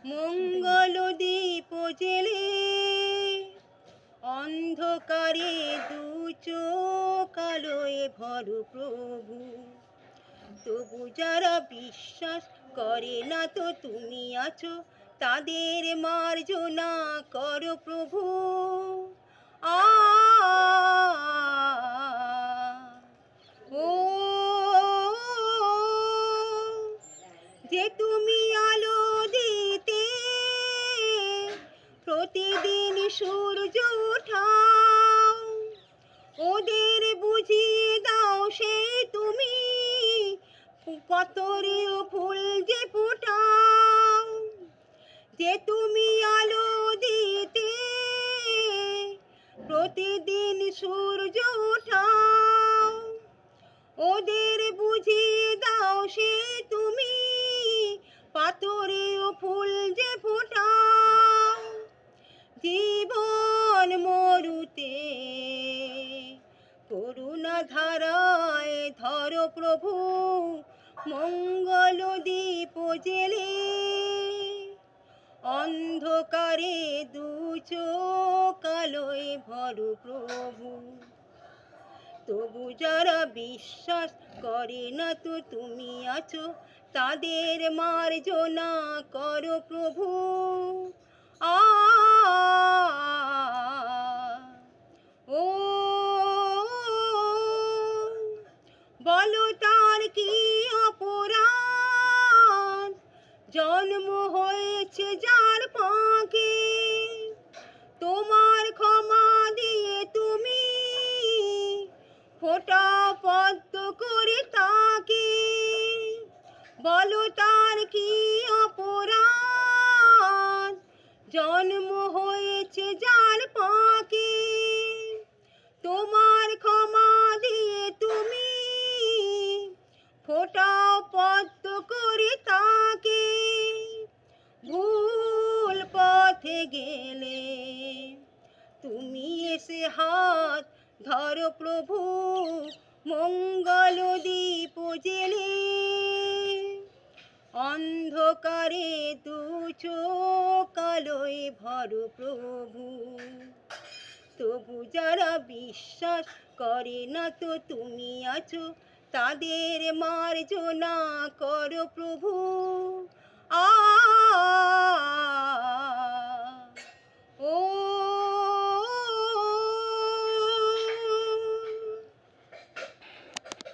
মঙ্গল দীপ জেলে অন্ধকারে দু চোখ আলোয় ভর প্রভু। তবু যারা বিশ্বাস করে না তো তুমি আছো, তাদের মার্জনা করো প্রভু। আ ও যে তুমি আলো দিতে প্রতিদিন সূর্য ওঠাও, ওদের বুঝিয়ে দাও সেই তুমি কতরেও ফুল যে ফোটাও। যে তুমি আলো দিতে প্রতিদিন সূর্য ওঠাও, ওদের বুঝিয়ে দাও সে তুমি পাথরেও ফুল যে ফোটাও। জীবন মরুতে করুণা ধারায় ধরো প্রভু, মঙ্গল দীপ জেলে অন্ধকারে দু চোখ আলোয় ভরো প্রভু। তবু যারা বিশ্বাস করে না তো তুমি আছো, তাদের মার্জনা করো প্রভু। আ ও বলো তার কি অপরাধ, জন্ম হয়েছে যার পাকে, তোমার ক্ষমা দিয়ে তুমি ফোঁটা পদ্ম করে তাকে। বলো তার কি অপরাধ, জন্ম হয়েছে যার পাকে, তোমার ক্ষমা দিয়ে তুমি ফোঁটা পদ্ম করে তাকে। ভুল পথে গেলে তুমি এসে হাত ধরো প্রভু, মঙ্গল দীপ জেলে অন্ধকারে দু চোখ আলোয় ভরো প্রভু। তবু যারা বিশ্বাস করে না তো তুমি আছো, তাদের মার্জনা করো প্রভু। আ